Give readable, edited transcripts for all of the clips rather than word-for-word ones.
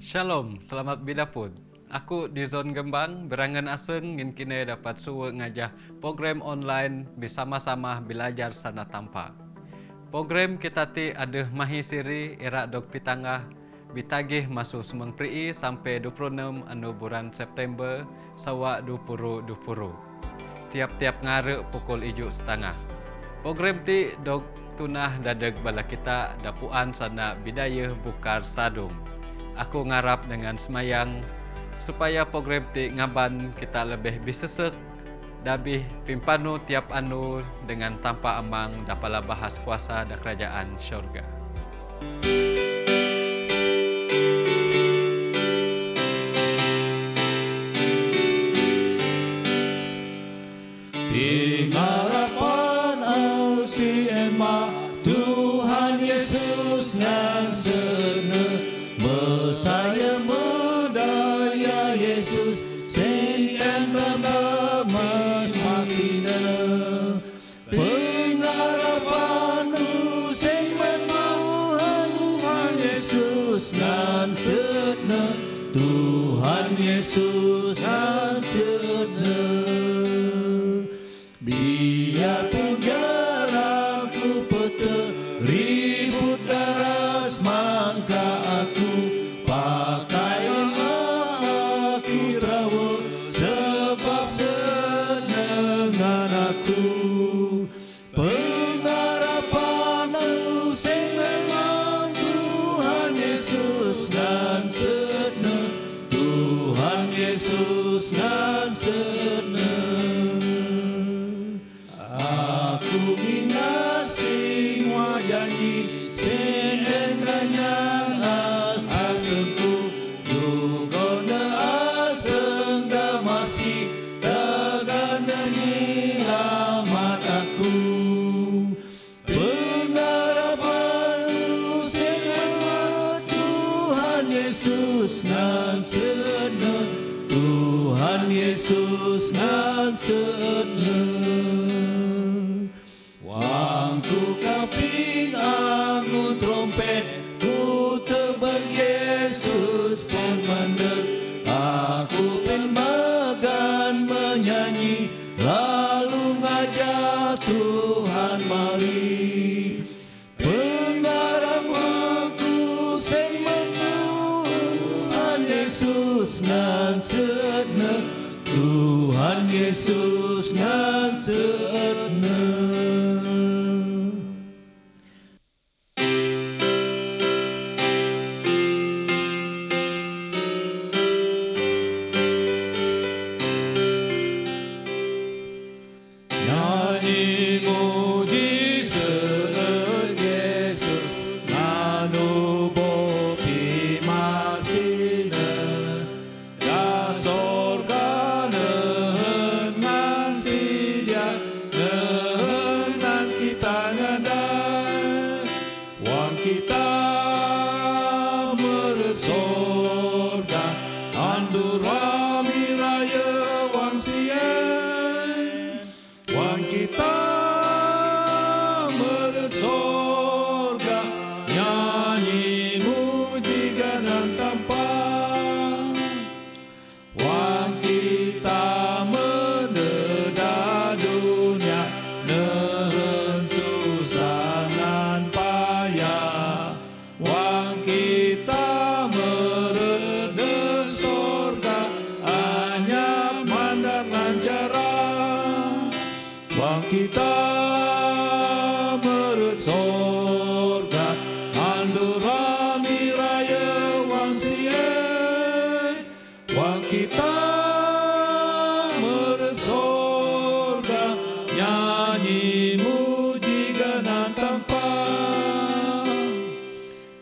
Shalom, selamat bidapun. Aku di Zon Gembang, berangan aseng ngin kini dapat suwe ngajah program online bersama-sama belajar sana tanpa. Program kita ti ada mahisiri erak dok pitangah bitagih masuk semang pri sampai 26 bulan September sawa 2020. Tiap-tiap ngare pukul 7.30. Program ti dok tunah dadeg bala kita dapuan sana bidaya bukar sadung. Aku ngarap dengan semayang supaya program ti ngaban kita lebih bisesek dabih pimpanu tiap anu dengan tanpa amang dapalah bahas kuasa da kerajaan syurga. Pengharapan LCMA Tuhan Yesus nan serne Mesaya medaya Yesus sing tanda masina pengharapan sing Tuhan Yesus nan serne Tuhan Yesus nan serne biarpun jarakku peta ribut daras mangka aku pakai aku trawa sebab senengan aku pengharapan sing memang Tuhan Yesus nan sene Tuhan Yesus nan sene. Aku ingat semua janji senengan asengku juga na aseng da masih tegan nyelamat aku pengharapan senengan Tuhan Yesus nan sene Tuhan Yesus nan sene. Wangku kaping angun trompet ku tebang Yesus pemandek aku pemagan menyanyi lalu ngajak Tuhan mari pengharapanku sing Tuhan Yesus nan sene Tuhan Yesus nan sene. Nyanyi muji seret Yesus nanu bopi masina da sorga nehen ngansi dia nehen nan kita ngadan wang kita meret sorga andur rami raya wang sien wang kita meret sorga nyanyi muji ganan tanpa wang kita meneda dunia nehen susanan payah wang kita meret sorga anyap mandangan jarang wang kita meret sorga andur rami raya wang sien wang kita meret sorga nyanyi muji ganan tanpa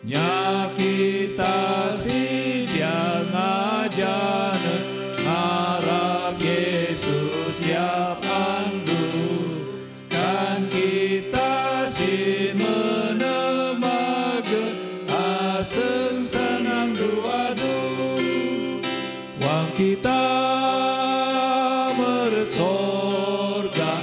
nya kita sidia ngajana ngarap Yesus siap andu kan kita sin menemaga aseng senang duadu wang kita meret sorga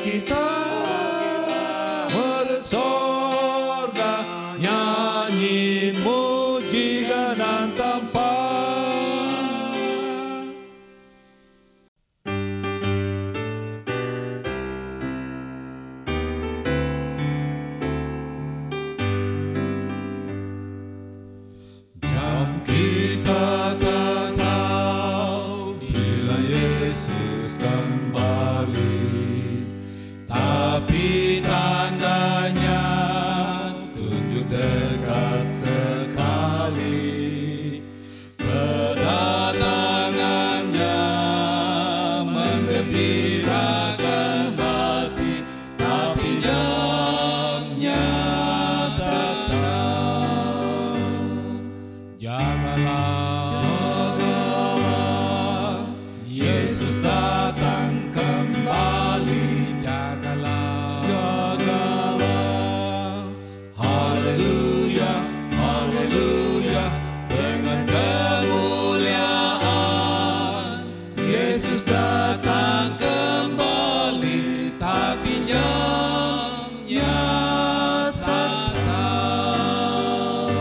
kita bersorga nyanyi mujian dan tampa. Jam kita tak tahu bila Yesus kembali, tapi tandanya tunjuk dekat sekali. Kedatangannya menggembirakan hati, tapi jamnya tak tahu. Jagalah, Yesus datang kembali. Jagalah, haleluya, haleluya, dengan kemuliaan. Yesus datang kembali, tapi jamnya tak tahu.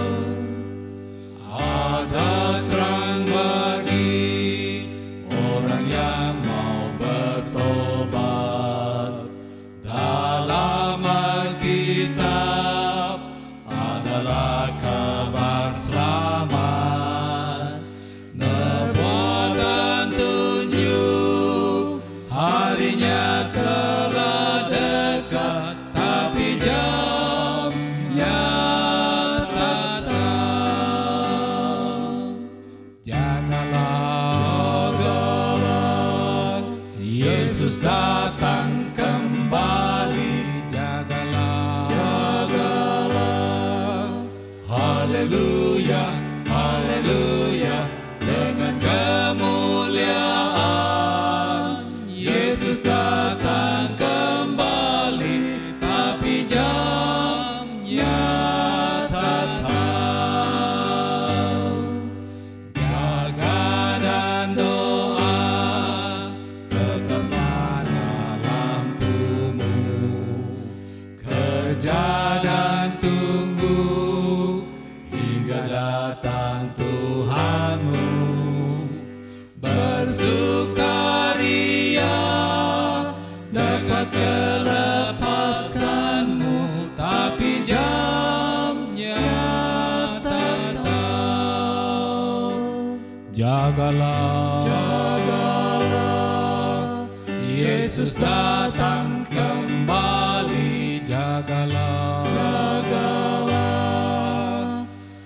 Ada terang bagi orang yang mau bertobat. Dalam Alkitab adalah kabar selamat. Nebuah dan tunjuk harinya telah dekat, tapi jamnya tak tahu. Jagalah, Yesus datang kembali. Jagalah, haleluya, haleluya, dengan kemuliaan. Yesus datang kembali, tapi jamnya tak tahu. Jaga dan doa, tetaplah lampumu. Kerja dan tunggu hingga datang Tuhanmu. Bersukaria dapat kelepasanmu, tapi jamnya tak tahu. Jagalah, Yesus datang kembali. Jagalah,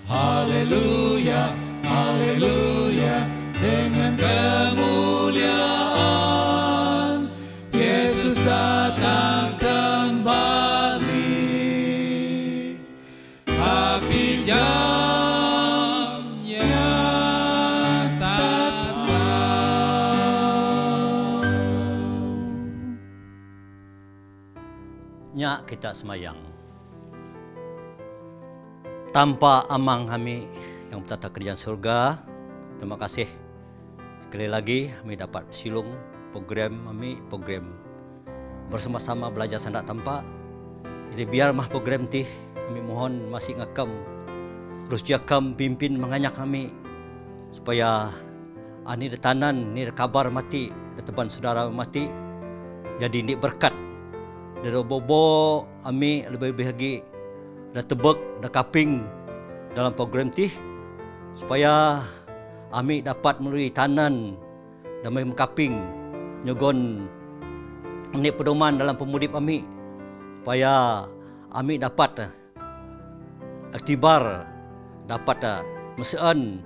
haleluya, haleluya, dengan kemuliaan. Yesus datang kembali, tapi jamnya tak tahu. Nya kita semayang. Tanpa amang kami yang bertata kerjaan surga, terima kasih. Sekali lagi kami dapat silung program kami, program bersama-sama belajar sandak tanpa. Jadi biar mah program tih kami mohon masih ngakam terus jakam pimpin menganyak kami supaya ani detanan ni kabar mati teban saudara mati jadi ni berkat dari bobo ami lebih-lebih lagi dah tebek dah kaping dalam program tih supaya ami dapat melalui tanan dan mengkaping nyogon ni pedoman dalam pemudip ami supaya ami dapat aktibar dapat meseen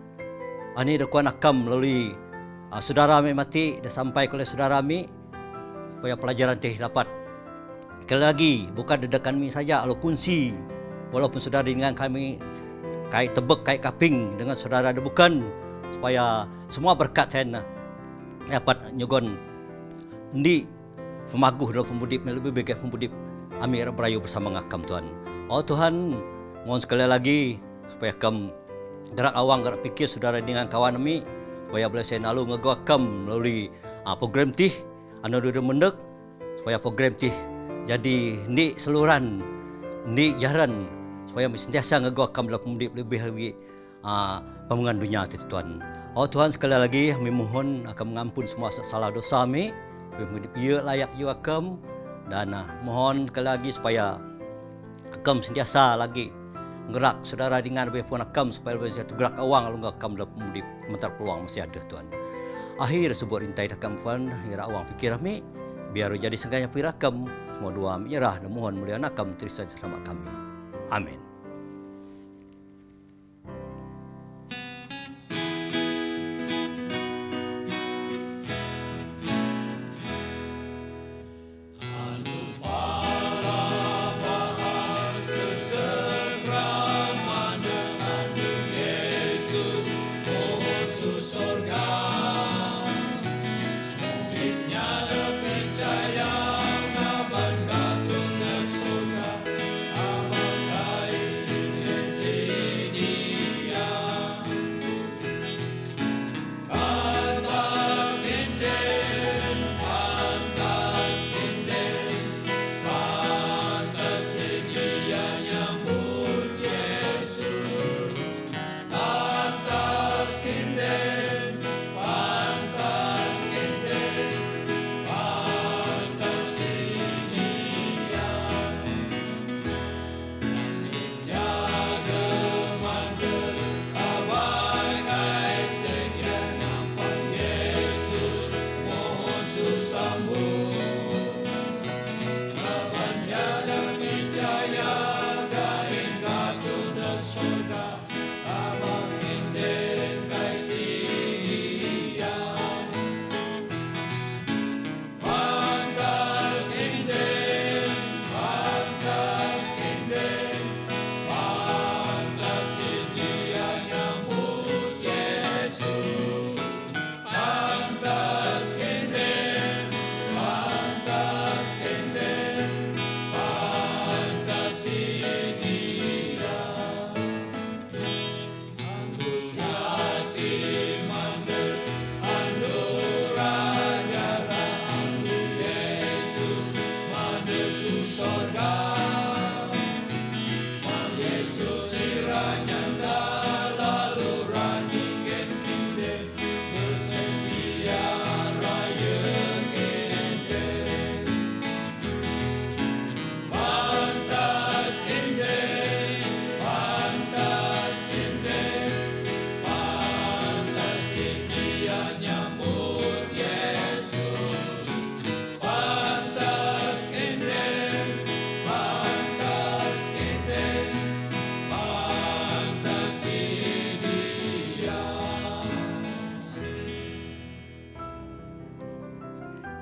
ani dah kuan akam melalui saudara ami mati dah sampai ke saudara ami supaya pelajaran teh dapat sekali lagi bukan dedakan mi saja kalau kunci walaupun saudara dengan kami kait tebek kait kaping dengan saudara ada bukan supaya semua berkat saya dapat nyogon ndi pemaguh dalam pemudip lebih baik pemudip ami berayu bersama ngakam Tuhan. Oh Tuhan, mohon sekali lagi supaya kam gerak awang gerak pikir saudara dengan kawan kami supaya boleh saya nalu ngegakam melalui program tih anu dudu mendek supaya program ti jadi ni seluruhan, ni jaran supaya sentiasa ngagawakam dalam mudip lebih lagi pemengan dunia itu Tuhan. Oh Tuhan, sekali lagi kami mohon akan mengampun semua salah dosa kami, mudip ia layak juga akam, dan mohon sekali lagi supaya akam sentiasa lagi gerak saudara dengan lebih pun akam supaya lebih satu gerak awang lalu akam dalam mudip mentar peluang masih ada Tuhan. Akhir sebut intai dakam Tuhan, ira awang pikir kami biar jadi sengganya pirakam, semua doa menyerah dan mohon mulia nakam terus selamat kami. Amin.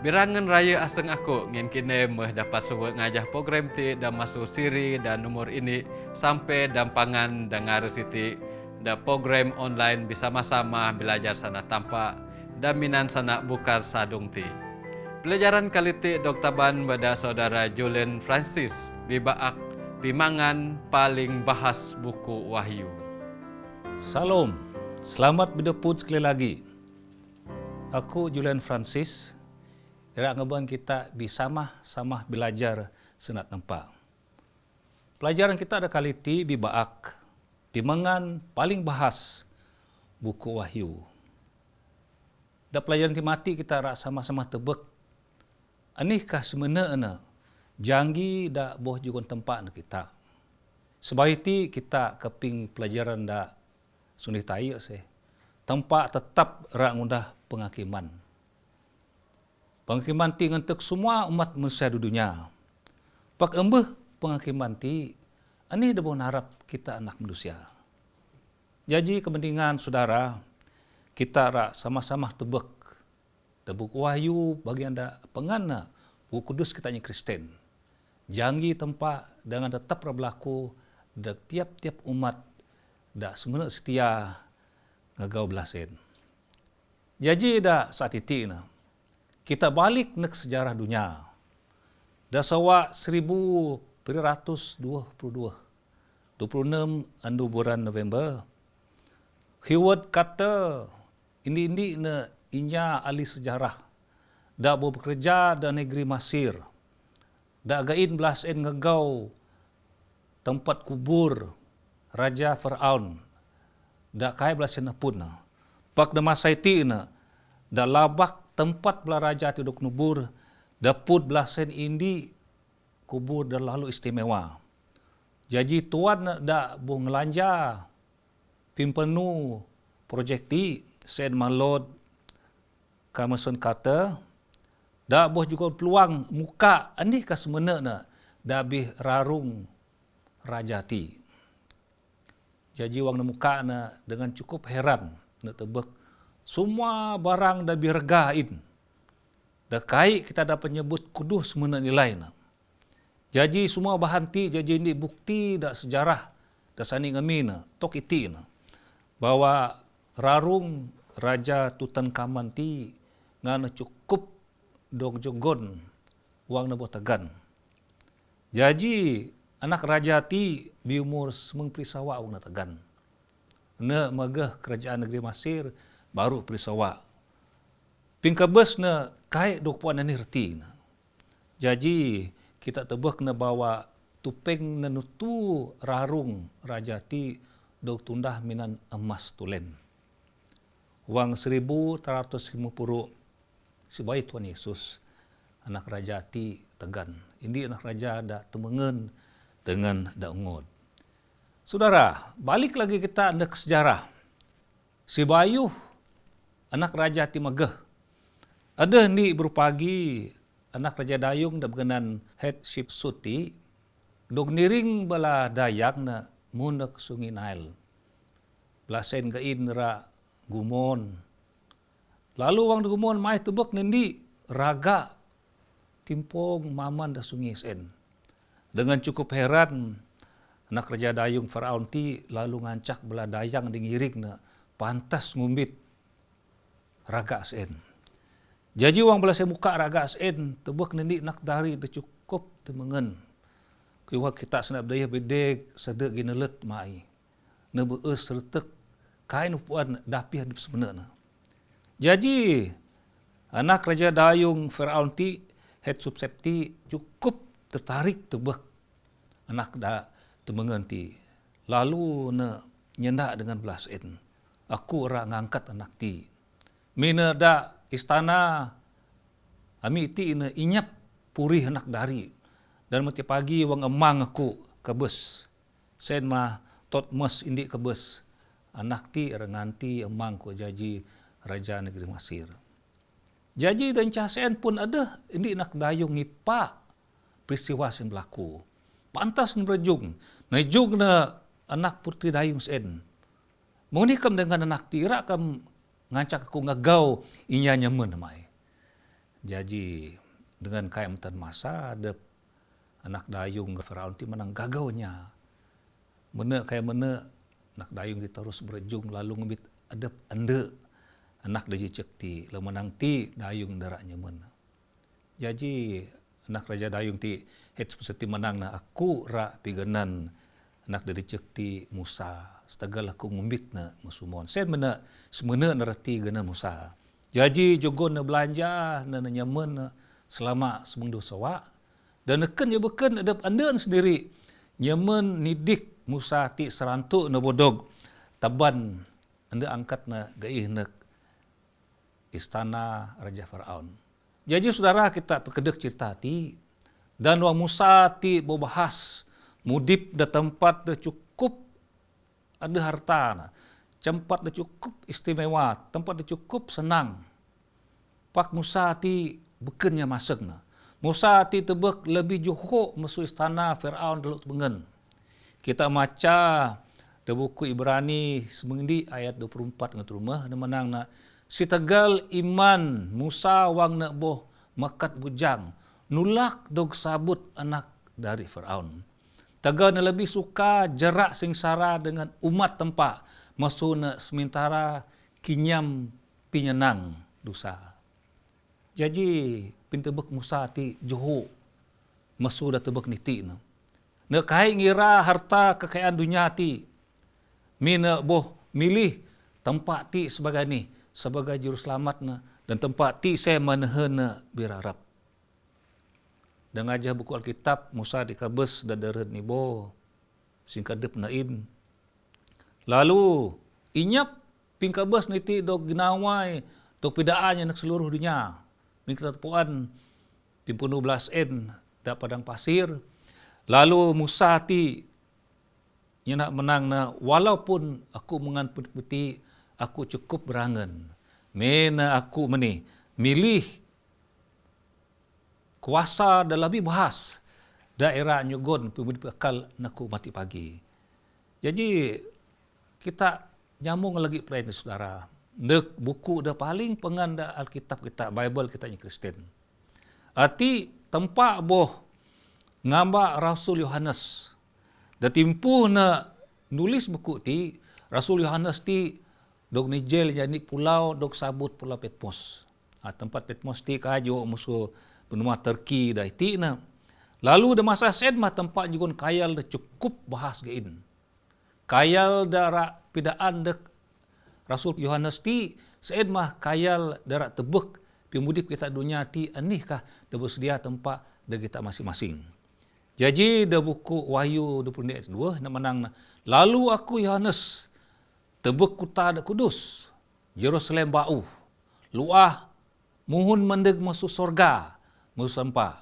Birangan raya aseng aku ngin kini meh dapat suwe ngajah program ti dan masuk siri dan nomor ini sampai dampangan dengar siti da program online bersama-sama belajar sana tanpa daminan sana bukar sadung ti. Pelajaran kali ti Dr. Ban pada saudara Julian Francis bibaak pimangan paling bahas buku Wahyu. Salam, selamat berdeput sekali lagi. Aku Julian Francis. Irak ngeban kita bersama-sama belajar senat tempat. Pelajaran kita ada kali ti bibaak pimangan paling bahas buku Wahyu. Da pelajaran ti mati kita rak sama-sama tebek. Anikah semena jangi da boh jugon tempat kita. Sebab itu kita keping pelajaran da sunih tayo se. Tempat tetap rak ngundah penghakiman. Penghakiman ti ngentek semua umat manusia di dunia. Pak embeh penghakiman ti ani debo narap kita anak manusia. Jadi kepentingan saudara kita rak sama-sama tebek da buku Wahyu bagian da pengana buku kudus kita nya Kristen. Jangi tempat dengan tetap berlaku da tiap-tiap umat da semena setia ngagau belasen. Jadi da saat itu kita balik ke sejarah dunia. Dah sawa 1922, 26 andu bulan November. Heward kata, ini na inya ahli sejarah. Dah bekerja di negeri Mesir. dak gain belas en ngegau tempat kubur Raja Firaun. Dak kai belas en pun. Pak de masa iti na dak labak tempat bela raja ti dok nubur daput belas en indi kubur dah lalu istimewa. Jadi tuan dak bu ngelanja pimpenu projek ti sen malod Kameson kata dak boh juga peluang muka andi ka semena na dak bih rarung raja ti. Jadi wang na muka na dengan cukup heran na tebek semua barang dah bih regain. Dak kai kita dapat nyebut kuduh semena nilai na. Jadi semua bahan ti jadi ini bukti dak sejarah dak sani ngami na tok iti na bahwa rarung Raja Tutankhamun ti ngana cukup dog jogon wang na botagan. Jadi anak raja ti bi umur 90 wang na tagan. Na magah kerajaan negeri Mesir baru perisawa. Pingkabes na kai dok puan na nirti na. Jadi kita tebak na bawa tupeng na nutu rarung raja ti dok tundah minan emas tulen. Wang 1350 sebagai Tuhan Yesus anak raja ti tegan. Ini anak raja dak temengen dengan dak ungod. Saudara, balik lagi kita ke sejarah. Si Bayuh anak raja ti megeh. Ada ni berpagi anak raja dayung dak begenan Hatshepsut ti dog niring bala dayak na munek sungai Nile. Belasen gain ra gumon. Lalu wang gumon mai tebek nendi raga timpong maman da sungai sen. Dengan cukup heran anak raja dayung Firaun ti lalu ngancak bala dayang dingirik na pantas ngumbit raga sen. Jadi wang bala muka raga sen tebek nendi nak dari da cukup temengen. Kiwa kita senap daya bedek sedek ginelet mai. Na beus sertek kain puan dapih hidup sebenarnya. Jadi anak raja dayung Firaun ti Hatshepsut ti cukup tertarik tebek anak da temengen ti. Lalu na nyendak dengan belas en. Aku ora ngangkat anak ti. Mina da istana ami ti ina inyap purih anak dari. Dan mati pagi wang emang aku kebes. Sen mah tot mes indi kebes. Anak ti renganti emang ko jaji raja negeri Mesir. Jadi dan casen pun ada indi nak dayung ngipa peristiwa yang berlaku. Pantas berjung. Najung na anak putri dayung sen. Mengunikam dengan anak tira kam ngancak aku ngagau inya nyemen mai. Jadi dengan kaya mentan masa ada anak dayung Firaun ti menang gagaunya. Mana kaya mana anak dayung kita terus berjung lalu ngebit adep ande anak daji cekti lalu menang ti dayung daraknya mana. Jadi anak raja dayung ti Hatshepsut ti menang na aku ra pigenan anak dari cekti Musa setagal aku ngumbit na musumon. Sen mana semena narati gana Musa. Jadi jogon na belanja na nyaman na selama semengdo sawa dan neken je beken adep andean sendiri nyaman nidik Musa ti serantuk na bodog taban anda angkat na gaih na istana Raja Firaun. Jadi saudara kita pekedek cerita ti dan wang Musa ti bahas mudip da tempat da cukup ada harta na. Tempat da cukup istimewa, tempat da cukup senang. Pak Musa ti bekennya masuk na. Musa ti tebek lebih johok masuk istana Firaun dalut bengen. Kita maca da buku Ibrani semengi ayat 24 ngat rumah na menang na si tegal iman Musa wang nak boh makat bujang nulak dog sabut anak dari Firaun. Tegal na lebih suka jarak sengsara dengan umat tempat masuna sementara kinyam pinyenang dosa. Jadi pintebek Musa ti joho masu da tebek niti na. Na kai ngira harta kekayaan dunia ti mina boh milih tempat ti sebagai ni sebagai juru selamat na dan tempat ti saya manehena birarap. dan ngajah buku Alkitab Musa dikabes dan deret nibo singkadep nain. Lalu inyap pingkabes niti dog ginawai dog pidaannya nak seluruh dunia. Mingkat puan pimpunu belas da padang pasir. Lalu Musa ti nya nak menang na walaupun aku mengan putih aku cukup berangan. Mena aku milih kuasa dan lebih bahas daerah nyugon pemudi akal naku mati pagi. Jadi kita nyambung lagi perayaan saudara. Dek buku dah paling penganda Alkitab kita, Bible kita ni Kristen. Arti tempat boh ngamba Rasul Yohanes. Da timpuh na nulis buku ti Rasul Yohanes ti dog nijel jadi pulau dog sabut pulau Patmos. Tempat Patmos ti kajo musuh benua Turki dah iti na. Lalu da masa sen mah tempat jugon kayal dah cukup bahas gein. Kayal dara pidaan dek Rasul Yohanes ti sen mah kayal dara tebek pimudip kita dunia ti anih kah da bersedia tempat da kita masing-masing. Jadi da buku Wahyu 20 ayat 2 nak menang na. Lalu aku Yohanes tebek kuta da kudus, Jerusalem bau, luah muhun mendeg masuk sorga, masuk sampah.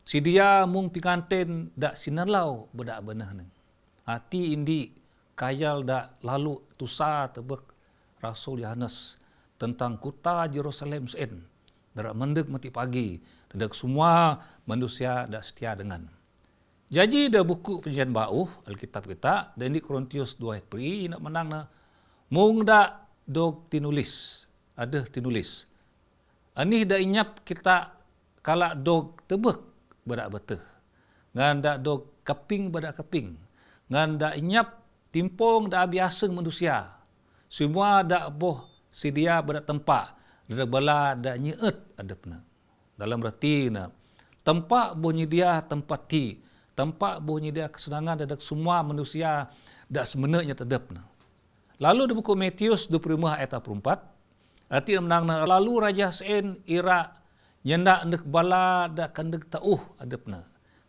Si dia mung pinganten dak sinalau bedak benah nang. Hati indi kayal dak lalu tusa tebek Rasul Yohanes tentang kuta Jerusalem sen. Darak mendeg mati pagi, dadak semua manusia dak setia dengan. Jadi da buku Perjanjian Baru Alkitab kita dan di Korintius 2 ayat 3 nak menang na mung dak dog tinulis, ada tinulis. Anih dak inyap kita kala dog tebek badak beteh. Ngan dak dog keping badak keping. Ngan dak inyap timpong dak biasa manusia. Semua dak boh sedia badak tempat. Dak bala dak nyeet adepna. Dalam reti na tempat boh nyedia tempat ti. Tempat boh nyedia kesenangan dadak semua manusia dak semenanya tedepna. Lalu di buku Matius 25 ayat 44 arti menang na lalu raja sen ira nyendak ndek bala dak kandeg tauh adepna.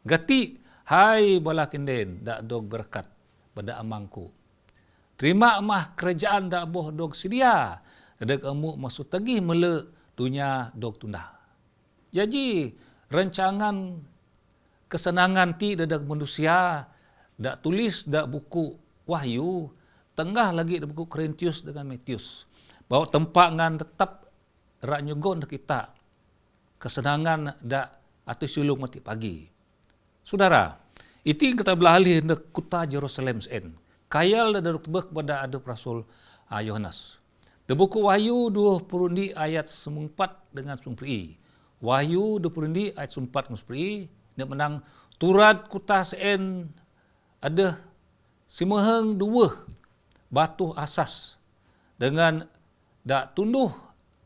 Gati hai bala kinden dak dog berkat pada amangku. Terima mah kerajaan dak boh dog sedia. Dadak amu masuk tagih mele dunia dog tunda. Jadi rancangan kesenangan ti dadak manusia dak tulis dak buku Wahyu tengah lagi dak buku Korintius dengan Matius. Bahwa tempat ngan tetap rak nyugon kita kesenangan dak atau sulung mati pagi. Saudara, itu kita belalih dak kuta Jerusalem sen. Kayal dak tebek pada adep Rasul Yohanes. Di buku Wahyu 20 ayat 4 dengan 9. Wahyu 20 ayat 4 dengan 10 dia menang turat kuta sen ada simeheng dua batu asas dengan dak tunduh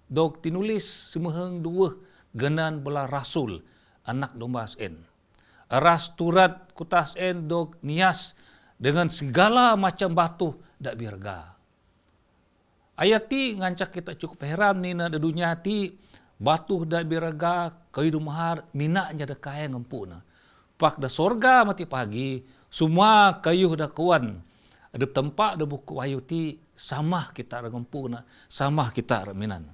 dog tinulis simeheng dua genan bela rasul anak domba sen. Aras turat kuta sen dog nias dengan segala macam batu dak berharga. Ayat ti ngancak kita cukup heran ni na dunia ti batu dak berharga kayu mahar minaknya dak kaya ngempuna. Pak da sorga mati pagi semua kayu dak kuan. Ada tempat da buku Wahyu ti sama kita ngempuna, sama kita minan.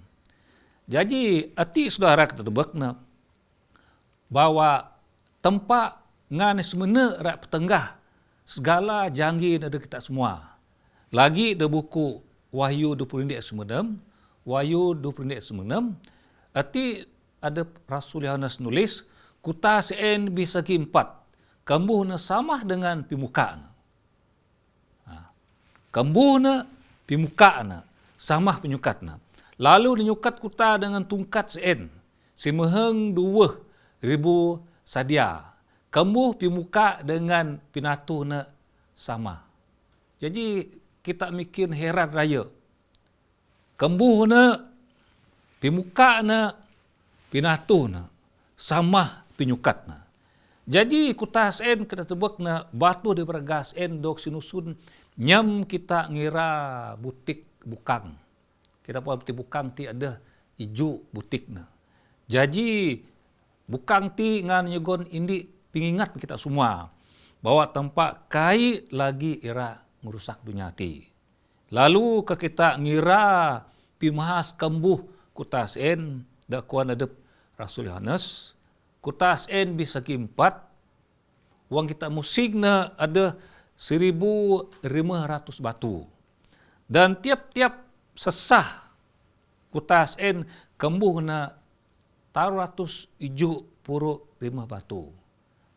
Jadi ati saudara kita tebakna bahwa tempat ngan semena rak petenggah segala janji ada kita semua. Lagi da buku Wahyu 20 ayat 9, Wahyu 20 ayat 9, arti ada Rasul Yohanes nulis, kuta sen bisa empat, kambuhna sama dengan pimukana. Kambuhna pimukana, sama penyukatna. Lalu dinyukat kuta dengan tungkat sen, simeheng 2,000 sadia. Kambuh pimuka dengan pinatuna sama. Jadi kita mikir heran raya. Kambuhna, pimukana, pinatuna, sama pinyukatna. Jadi kuta sen kita tebak na batu di bergas en dok sinusun nyam kita ngira butik bukang. Kita pun butik bukang ti ada iju butikna. Jadi Bukang ti ngan nyegon indi pingingat kita semua bahwa tempat kai lagi ira ngerusak dunia ti. Lalu ke kita ngira pimahas kembuh kutas en da kuan adep Rasul Yohanes kutas en bisa kimpat wang kita musik na ada 1.500 batu. Dan tiap-tiap sesah kutas en kembuh na 375 batu.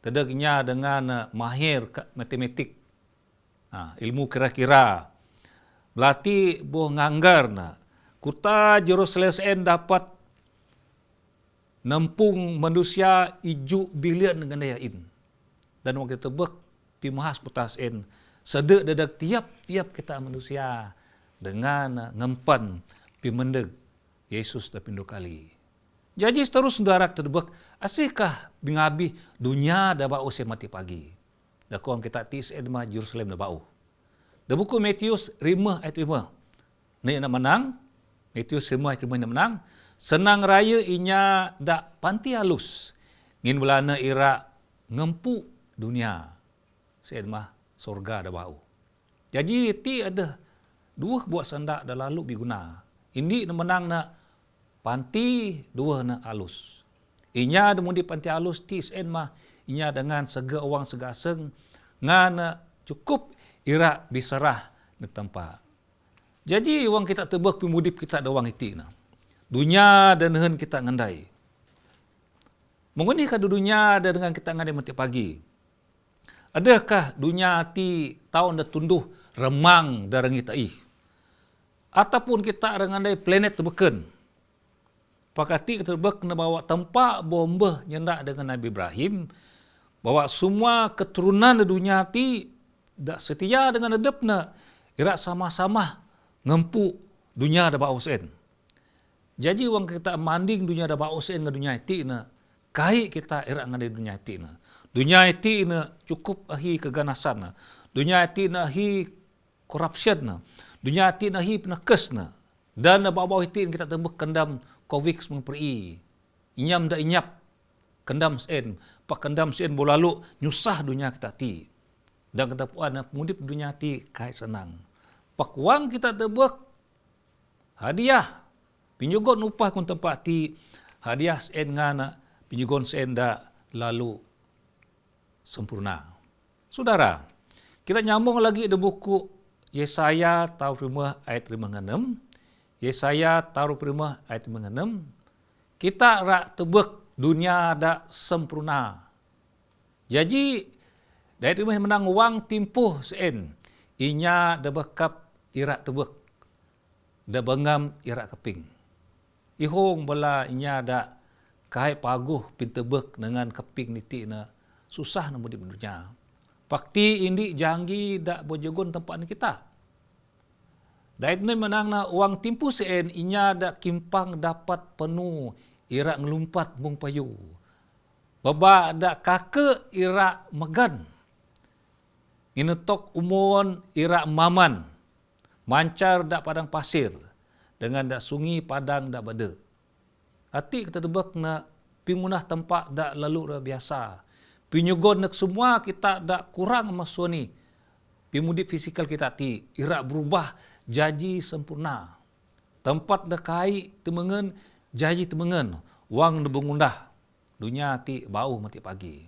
Tedagnya dengan mahir matematik, ilmu kira-kira. Berarti boh nganggar na kuta Jerusalem dapat nampung manusia 7 bilion dengan dayain. Dan waktu tebek pimahas kutas en sedek dadak tiap-tiap kita manusia dengan ngempan pimendeg Yesus da pindo kali. Jadi terus saudara tebek asihkah bingabi dunia da bau se mati pagi. Da kuang kita tis edma Jerusalem da bau. Da buku Matius 5 ayat 5. Ni nak menang, Matius 5 ayat 5 nak menang, senang raya inya da panti halus. Ngin belana ira ngempu dunia. Sedma sorga da bau. Jadi ti ada 2 buah sandak da lalu biguna. Indi nak menang na panti 2 na halus. Inya da mundi panti halus ti sen mah inya dengan sega awang segaseng ngan cukup ira biserah nek tempat. Jadi wang kita tebek pimudip kita da wang iti na. Dunia dan hen kita ngandai. Mengundi ka dunia da dengan kita ngandai mati pagi. Adakah dunia ti tahun da tunduh remang da rengi tai? Ataupun kita ngandai planet tebeken. Pakati kita tebek na bawa tempat bomba nyendak dengan Nabi Ibrahim bahwa semua keturunan da dunia ti dak setia dengan adepna ira sama-sama ngempu dunia da bau sen. Jadi wang kita manding dunia da bau sen dengan dunia ti na kai kita ira ngandai dunia ti na. Dunia ti na cukup ahi keganasan na. Dunia ti na ahi corruption na. Dunia ti na ahi penekes na. Dan na bau-bau ti kita tembek kendam COVID-19 memperi. Inyam da inyap kendam sen. Pak kendam sen bolalu nyusah dunia kita ti. Dan kita puan mudip dunia ti kai senang. Pak wang kita tebek hadiah pinjugon upah kun tempat ti hadiah sen ngana pinjugon sen da lalu sempurna. Saudara, kita nyambung lagi di buku Yesaya tahu 5 ayat 56. Yesaya tahu 5 ayat 56. Kita rak tebek dunia da sempurna. Jadi dari rumah menang wang timpuh sen. Inya da bekap irak tebek. Da bengam irak keping. Ihong bala inya da kai paguh pintebek dengan keping niti na susah na mudi dunia. Pakti indi janggi da bojogon tempat ni kita. Dait ni menang na wang timpuh sen inya da kimpang dapat penuh irak ngelumpat mung payu. Baba da kake irak megan. Inetok umon irak maman, mancar dak padang pasir, dengan dak sungi padang dak bade. Hati kita tebak na pingunah tempat dak lalu biasa. Pinyugon nak semua kita dak kurang masuni. Pimudip fisikal kita ti irak berubah jadi sempurna. Tempat dak kai temengen jadi temengen. Wang na bengundah. Dunia ti bau mati pagi.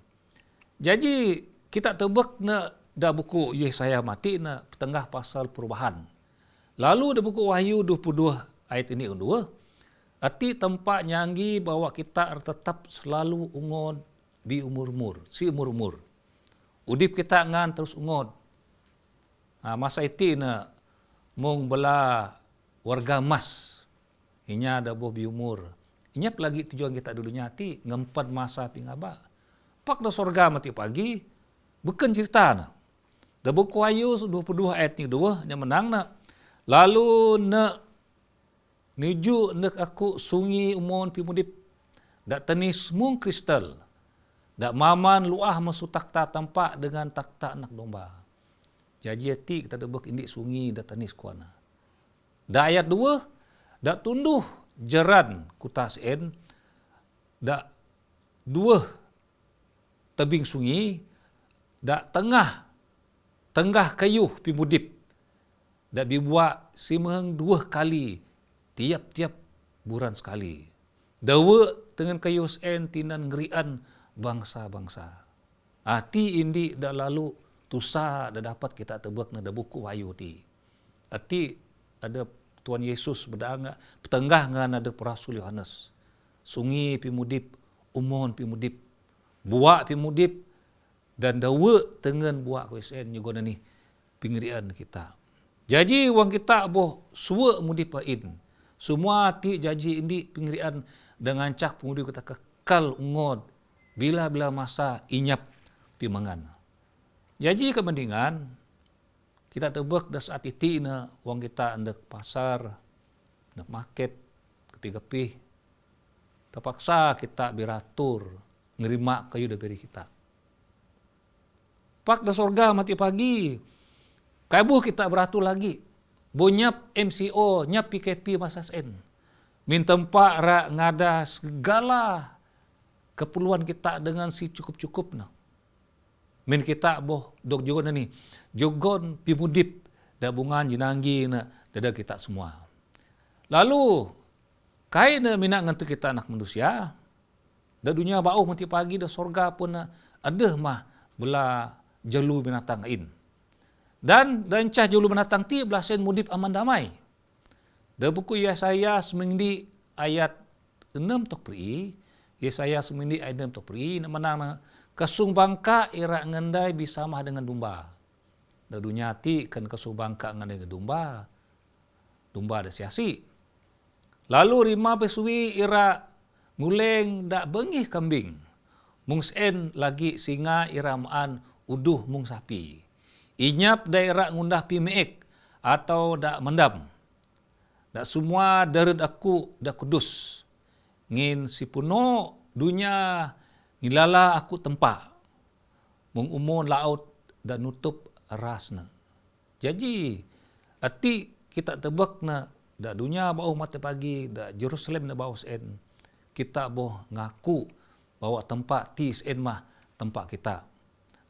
Jadi kita tebak na da buku Yesaya mati na tengah pasal perubahan. Lalu da buku Wahyu 22 ayat ini kedua. Ati tempat nyanggi bahwa kita tetap selalu ungon bi umur-umur, si umur-umur. Udip kita ngan terus ungon. Masa itu na mong bela warga emas. Inya da boh bi umur. Inya lagi tujuan kita dulunya ti ngempan masa pingaba. Pak da sorga mati pagi bukan cerita na. Da buku Wahyu 22 ayat ni 2 yang menang na. Lalu na niju nak aku sungi umon pimudip dak tenis mung kristal. Dak maman luah masu takta tampak dengan takta anak domba. Jadi ati kita debek indik sungi dak tenis kuana. Da ayat 2 dak tunduh jeran kutas en dak dua tebing sungai dak tengah kayuh pimudip dak dibuat simeng 2 kali tiap-tiap bulan sekali. Dawa dengan kayu sen tinan ngerian bangsa-bangsa. Ati indi dak lalu tusa dak dapat kita tebak na buku wayu ti. Ati ada Tuhan Yesus berdagang petengah ngan ada Rasul Yohanes. Sungi pimudip, umon pimudip, buak pimudip dan dawa dengan buak kuisen juga ni pingirian kita. Jadi wang kita boh suwa mudip pain. Semua ti jaji indi pingirian dengan cak pemudip kita kekal ungod bila-bila masa inyap pimangan. Jadi kemendingan kita tebak dah saat itu na wang kita andek pasar, andek market, kepi-kepi, terpaksa kita beratur ngerima kayu dari kita. Pak dah sorga mati pagi, kabuh kita beratur lagi, bonyap MCO, nyap PKP masa sen, min tempat ra ngada segala keperluan kita dengan si cukup-cukup na. Min kita boh dok juga ni jogon pimudip da bungan jinanggi na dada kita semua. Lalu kai na mina ngantu kita anak manusia da dunia bau mati pagi da sorga pun na adeh mah bela jalu binatang lain. Dan cah jalu binatang ti belasen mudip aman damai. Da buku Yesaya semingdi ayat 6 tok pri, Yesaya semingdi ayat 6 tok pri na mana kasung bangka ira ngendai bisa mah dengan domba. Da dunia ti kan kasung bangka ngendai dengan domba da siasi. Lalu rima pesui ira nguleng dak bengih kambing. Mung sen lagi singa ira maan uduh mung sapi. Inyap daerah ngundah pimeek atau dak mendam. Dak semua dared aku dak kudus. Ngin si puno dunia ngilala aku tempa. Mung umon laut dan nutup rasna. Jadi ati kita tebak na dak dunia bau mata pagi, dak Jerusalem na bau sen. Kita boh ngaku bahwa tempat ti sen mah tempat kita.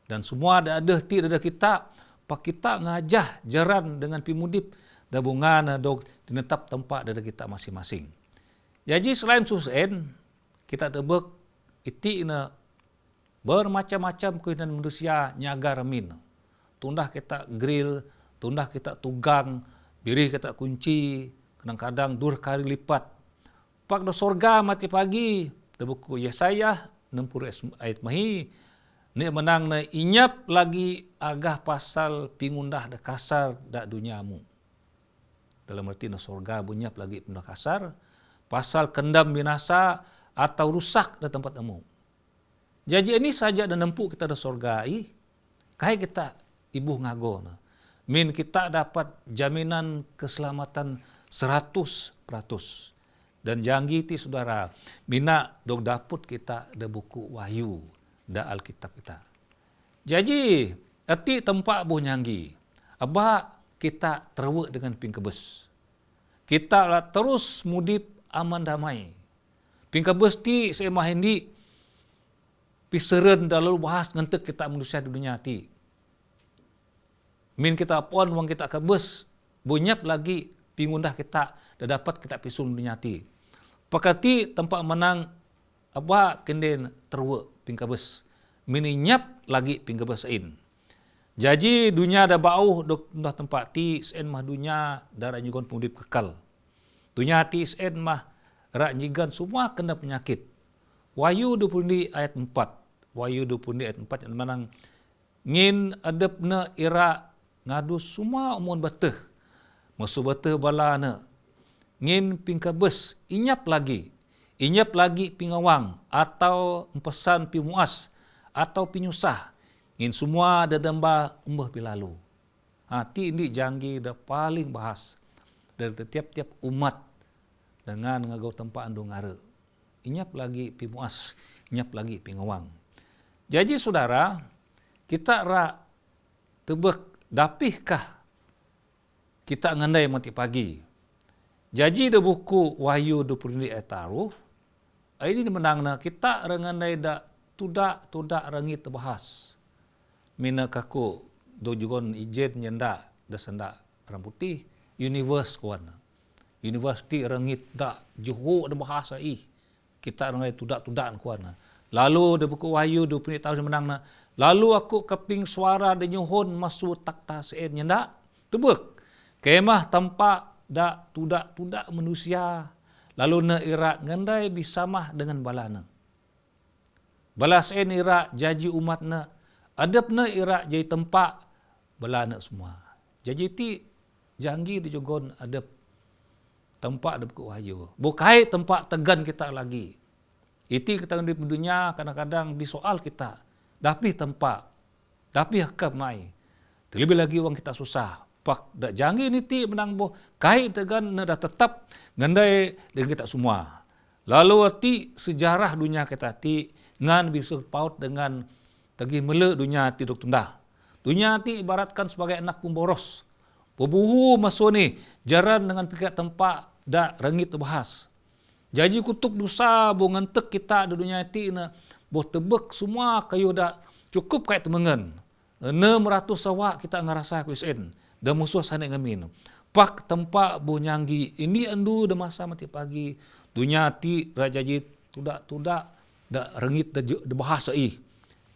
Dan semua ada ti ada kita, pak kita ngajah jaran dengan pimudip dabungan dog dinetap tempat ada kita masing-masing. Jadi selain susen, kita tebak iti na bermacam-macam kehidupan manusia nyaga remin. Tundah kita grill, tundah kita tugang, birih kita kunci, kadang-kadang 2 kali lipat. Pak da sorga mati pagi, da buku Yesaya 60 ayat mahi, ni menang na inyap lagi agah pasal pingundah da kasar da duniamu. Dalam arti na sorga bunyap lagi pindah kasar, pasal kendam binasa atau rusak da tempat temu. Jadi ini saja dan nempu kita da sorga kai kita ibu ngago na. Min kita dapat jaminan keselamatan 100%. Dan janji ti saudara, mina dog daput kita da buku Wahyu da Alkitab kita. Jadi ati tempat buh nyanggi. Aba kita terwek dengan pingkebes. Kita lah terus mudip aman damai. Pingkebes ti semah hindi piseren dalam bahas ngentek kita manusia di dunia ti. Min kita pon wang kita kebes bunyap lagi pingundah kita dah dapat kita pisun dunia ti. Pakati tempat menang apa kenden terwek pingkebes. Mininyap lagi pingkebesain. Jadi dunia dah bau dok tempat ti sen mah dunia darah nyugon pemudip kekal. Dunia ti sen mah rak nyigan semua kena penyakit. Wahyu 20 ayat 4. Wahyu 20 ayat 4 yang menang ngin adepna ira ngadu semua umon beteh. Masu beteh balana. Ngin pingkebes inyap lagi pingawang atau pesan pimuas atau pinyusah. Ngin semua dadamba umbah pilalu. Ti ini janji dah paling bahas dari tiap-tiap umat dengan ngagau tempat andung ngare. Inyap lagi pimuas, inyap lagi pingawang. Jadi saudara, kita ra tebek dapihkah kita ngandai mati pagi. Jadi da buku Wahyu 20 ayat taruh, Ini menang na kita renganai da tudak rengit bahas. Mina kaku do jugon ijen nyenda da senda ramputi universe kuan. University rengit da juhu da bahasa kita renganai tudak kuan. Lalu da buku wahyu 20 tahun menang na. Lalu aku keping suara da nyuhun masuk takta sen nyenda. Tebuk. Kemah tempat da tudak manusia. Lalu na ira ngandai bisamah dengan balana. Balas ira jaji umat na. Adap na ira jadi tempat balana semua. Jadi ti janji di jogon adap tempat adap ke wahyu. Bukai tempat tegan kita lagi. Iti kita di dunia kadang-kadang bisoal kita. Tapi tempat. Tapi hakam mai. Terlebih lagi orang kita susah. Pak dak jangi ni ti menang boh kai tegan na dah tetap ngandai dengan kita semua. Lalu ti sejarah dunia kita ti ngan bisa paut dengan tagi mele dunia ti dok tunda. Dunia ti ibaratkan sebagai anak pemboros. Pebuhu masuk ni jaran dengan pikiran tempat dak rengit bahas. Jadi kutuk dosa bo ngantek kita di dunia ti na boh tebek semua kayu dak cukup kai temengen. 600 sawak kita ngerasa kuisen. Dan musuh sana ngamin. Pak tempat bu nyanggi ini andu de masa mati pagi. Dunia ti rajaji tudak da rengit da bahasa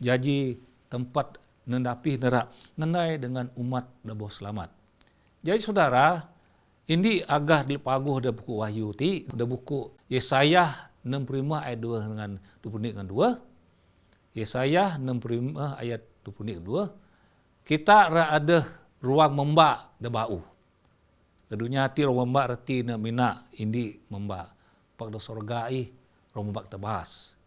Jadi tempat nendapi nerak ngenai dengan umat da boh selamat. Jadi saudara, ini agak dipaguh da buku Wahyu ti, da buku Yesaya 65 ayat 2 dengan 20 dengan 2. Yesaya 65 ayat 20 2. Kita ada ruang membak da bau. Da dunia ti ruang membak reti na mina indi membak. Pak da sorga ruang membak tabas.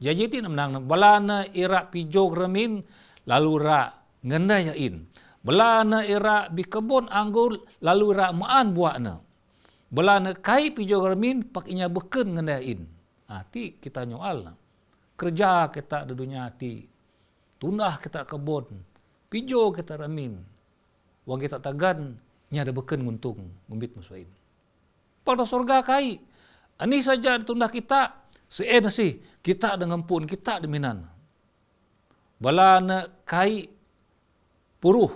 Jadi ti menang balana ira pijog remin lalu ra ngendayain. Balana ira bi kebun anggur lalu ra maan buakna. Balana kai pijog remin pak inya beken ngendayain. Ti kita nyoal. Kerja kita da dunia ti. Tundah kita kebun. Pijo kita remin. Wang kita tagan, nya ada beken nguntung, ngumbit musuhin. Pada surga kai, ani saja ditunda kita, seen sih, kita dengan pun, kita deminan. Balana kai puruh,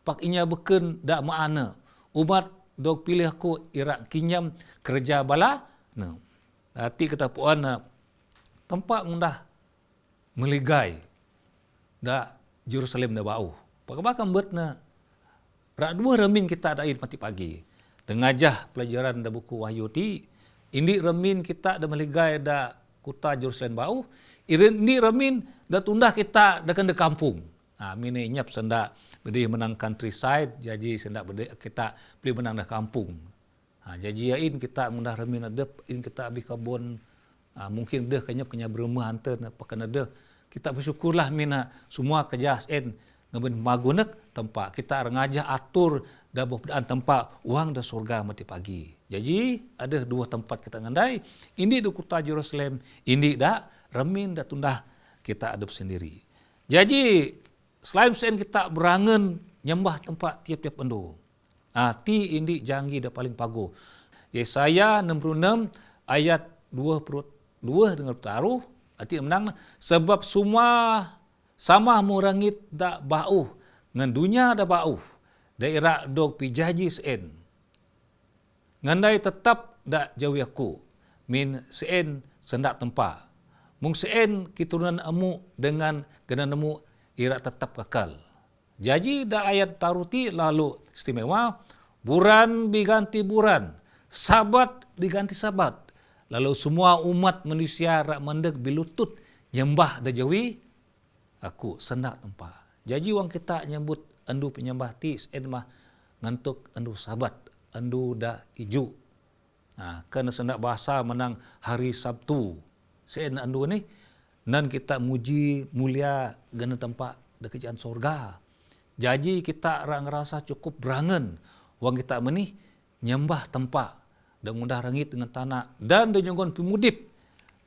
pak inya beken dak maana, umat dok pilih aku irak kinyam kerja bala, no. Hati kita puan tempat mundah meligai, dak Jerusalem dak bau. Pakabakam betna, rak dua remin kita adain mati pagi. Tengajah pelajaran da buku Wahyu ti, indi remin kita da meligai da kota Jerusalem bau, indi remin da tundah kita da kende kampung. Mine nyap senda bede menang countryside, jadi senda bede kita beli menang da kampung. Jadi yain kita mundah remin adep, in kita abi kabon, mungkin deh kanyap kanya berumah hantar pakan ada. Kita bersyukurlah mina semua kerja sen ngaben magunek tempat kita rengajah atur da bopdaan tempat uang da surga mati pagi. Jadi ada dua tempat kita ngandai, ini di kota Jerusalem, ini da remin da tundah kita adep sendiri. Jadi selain sen kita berangan nyembah tempat tiap-tiap endo. Ti ini janji da paling pagu. Yesaya 66 ayat 22 dengan taruh, arti menang sebab semua sama murangit da bau ngan dunia da bau daerah dog pijaji sen ngandai tetap da jauh aku min sen sendak tempa mung sen kiturunan amu dengan genan amu ira tetap kekal. Jadi da ayat taruti lalu istimewa buran diganti buran, sabat diganti sabat, lalu semua umat manusia rak mendek bilutut nyembah da jawi aku sendak tempat. Jadi wang kita nyambut andu penyembah ti sen mah ngantuk andu sabat, andu da iju. Kena sendak bahasa menang hari Sabtu. Sen andu ni nan kita muji mulia gana tempat da kerajaan sorga. Jadi kita ngerasa cukup berangan wang kita menih nyembah tempat dan ngundah rangit dengan tanah dan da nyonggon pimudip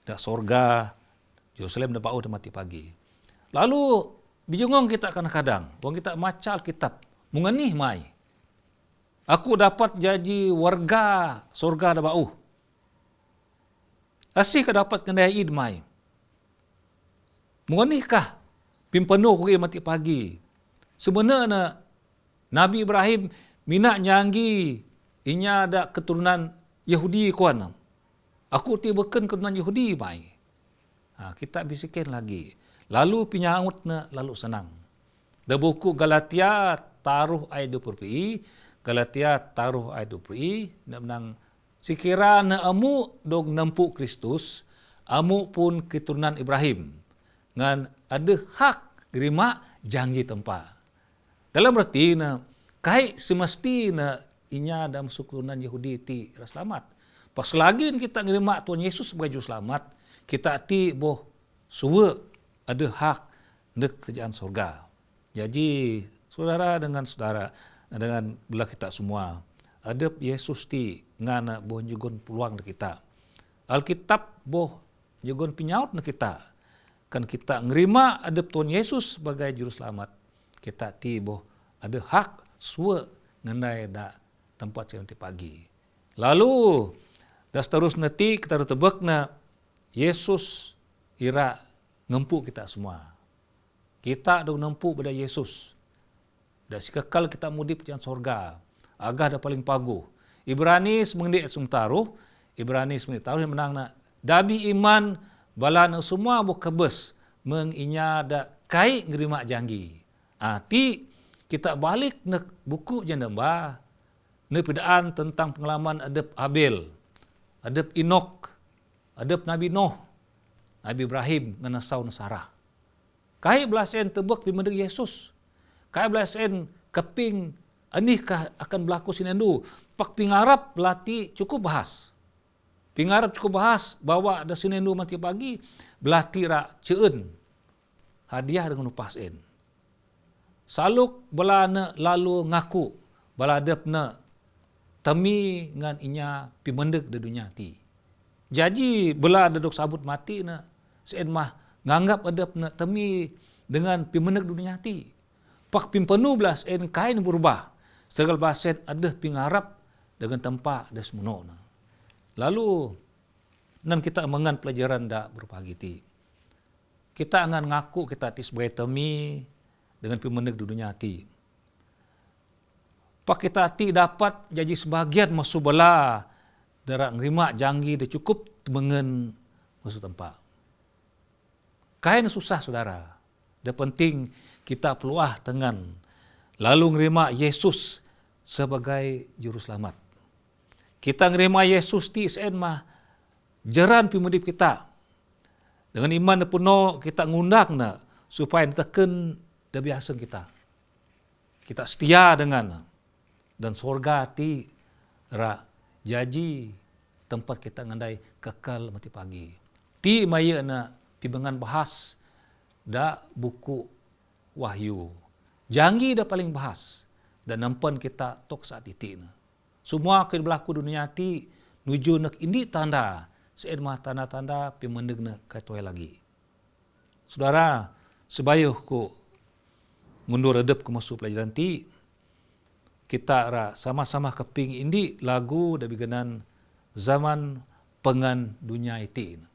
da sorga Jerusalem da bau da mati pagi. Lalu bijungong kita kadang-kadang, wang kita maca Alkitab, munganih mai. Aku dapat jadi warga surga da bau. Asih ka dapat kendai idmai. Menganikah pimpenu ko mati pagi. Sebenarnya Nabi Ibrahim mina nyanggi inya ada keturunan Yahudi kuan. Aku ti beken keturunan Yahudi mai. Kita bisikin lagi. Lalu pinyaut na lalu senang. Da buku Galatia taruh ayat 20 Galatia taruh ayat 20 na menang sikira na amu dog nempu Kristus, amu pun keturunan Ibrahim. Ngan ada hak nerima janji tempa. Dalam berarti na kai semesti na inya dalam keturunan Yahudi ti selamat. Pas lagi kita nerima Tuhan Yesus sebagai juru selamat, kita ti boh suwe ada hak nek kerajaan surga. Jadi saudara dengan belah kita semua, ada Yesus ti ngana boh nyugun peluang na kita. Alkitab boh nyugun pinyaut na kita. Kan kita ngerima adep Tuhan Yesus sebagai juru selamat, kita ti boh ada hak suwe ngendai da tempat nanti pagi. Lalu das terus nanti kita tebak na Yesus ira ngempu kita semua. Kita dah nempu pada Yesus. Dan sekekal kita mudip di sorga. Agak dah paling pagu. Ibrani semendik sumtaruh. Ibrani semendik taruh yang menang na. Dabi iman bala na semua buh kebes. Menginya da kai ngerima janji. Ti kita balik na buku jandamba. Na pedaan tentang pengalaman adep Abel. Adep Inok. Adep Nabi Noh. Nabi Ibrahim ngana Saun Sarah. Kai belasen tebak pimendeg Yesus. Kai belasen keping anikah akan berlaku sinandu. Pak pingarap belati cukup bahas. Pingarap cukup bahas bawa ada sinandu mati pagi belati ra ceun. Hadiah dengan upasen. Saluk belana lalu ngaku baladep na temi ngan inya pimendeg de dunia ti. Jadi bela ada dok sabut mati na sen mah nganggap adep na temi dengan pimendeg dunia ti. Pak pimpenu belas en kain berubah. Segal basen ada pingarap dengan tempat des muno na. Lalu nan kita mengan pelajaran da berpagi ti. Kita angan ngaku kita ti sebagai temi dengan pimendeg dunia ti. Pak kita ti dapat jadi sebagian masuk bela darak ngerima janji dah cukup mengen masuk tempat. Kain susah saudara. Dah penting kita peluah tengan. Lalu ngerima Yesus sebagai juru selamat. Kita ngerima Yesus ti sen mah jaran pimudip kita. Dengan iman penuh kita ngundang na supaya teken dah biasa kita. Kita setia dengan dan surga ti ra jaji tempat kita ngandai kekal mati pagi. Ti maya na pibengan bahas da buku Wahyu. Janji dah paling bahas dan nampan kita tok saat iti na. Semua ke berlaku dunia ti nuju nak indi tanda seen mah tanda-tanda pimendeg na katoy lagi. Saudara, sebayuh ko mundur redep ke masuk pelajaran ti kita ra sama-sama keping indi lagu da biganan zaman pengan dunia iti.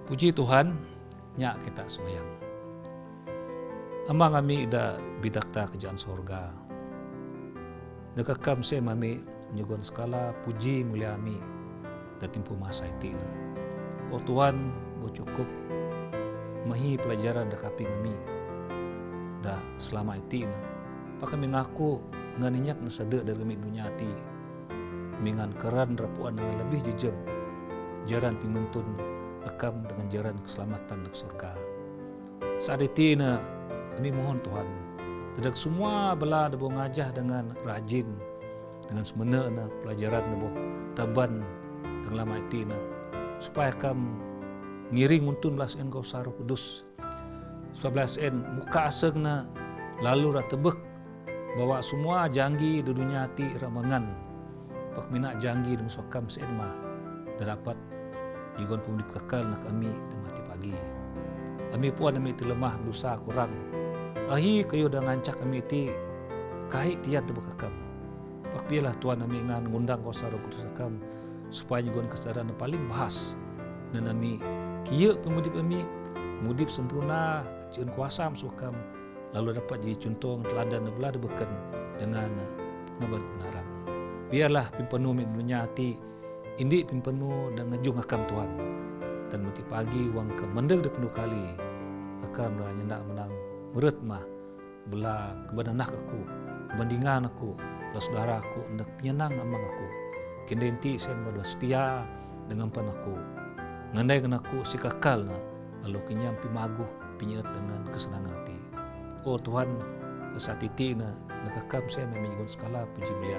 Puji Tuhan, nyak kita sembahyang. Amang kami ida bidakta kerjaan sorga. Dekakam saya mami nyugon skala puji mulia kami dan timpu masa itu. Oh Tuhan, bo cukup mahi pelajaran dekapi kami. Da selama itu, pak kami ngaku nganinyap nasade dari kami dunia hati. Mingan keran rapuan dengan lebih jejeb. Jaran pinguntun akam dengan jaran keselamatan di surga. Saat itu kami mohon Tuhan, tidak semua bela debo ngajah dengan rajin, dengan sebenarnya pelajaran debo taban dengan lama itu supaya kam ngiring untun belas en kau saru kudus. 11 en muka asegna lalu ratebek bawa semua janji di dunia hati ramangan. Pak mina janji di musakam sen mah dapat yugon pemudip kekal nak kami di mati pagi. Kami puan kami itu lemah berusaha kurang. Ahi kayo dah ngancak kami itu kahit tiat tebekakam. Pak pialah Tuhan kami ngan ngundang kau saru kudus akam supaya yugon kesedaran yang paling bahas. Dan kami kia pemudip kami mudip sempurna cian kuasa sukam lalu dapat jadi contoh teladan belah debeken dengan ngabar kebenaran. Biarlah pimpenu dunia hati indi pimpenu dan ngejung akam Tuhan dan mati pagi wang ke mendeg de penuh kali akam dah nyendak menang meret mah belah kebenanak aku kebandingan aku belah saudara aku hendak penyenang amang aku kendenti sen berdua setia dengan pan aku ngandai dengan aku si kekal na lalu kenyam pimaguh pinyet dengan kesenangan hati. Oh Tuhan, saat itu nakakam saya meminjaukan skala puji mulia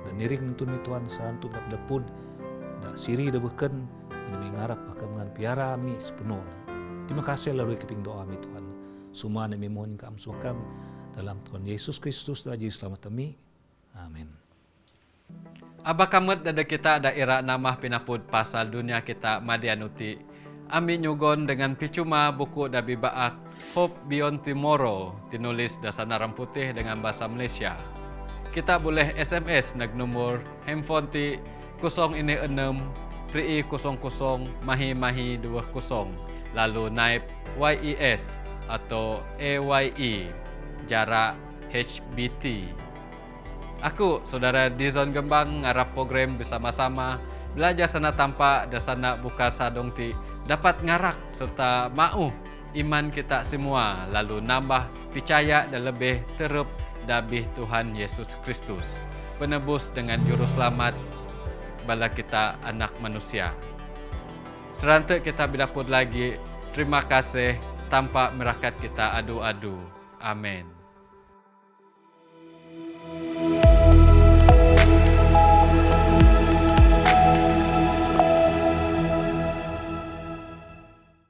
dan niring nuntun Tuhan sarantu dapun da siri da beken dan mengarap akan mengan piara mi sepenuh. Terima kasih lalu keping doa mi Tuhan. Semua nami mohon kam suakam dalam Tuhan Yesus Kristus da jadi selamat kami. Amin. Aba kamet dada kita daerah nama pinapud pasal dunia kita madianuti. Ami nyugon dengan picuma buku dabi baak Hope Beyond Tomorrow dinulis dasana putih dengan bahasa Malaysia. Kita boleh SMS nag nomor handphone ti 066 pri 00 mahi 20 lalu naib YES atau AYE jarak HBT. Aku, Saudara Dizon Gembang, ngarap program bersama-sama belajar sana tanpa dan sana buka sadong ti dapat ngarak serta mau iman kita semua lalu nambah percaya dan lebih terup dabih Tuhan Yesus Kristus penebus dengan juru selamat bala kita anak manusia. Serantuk kita bidapur lagi. Terima kasih tanpa merakat kita adu-adu. Amin.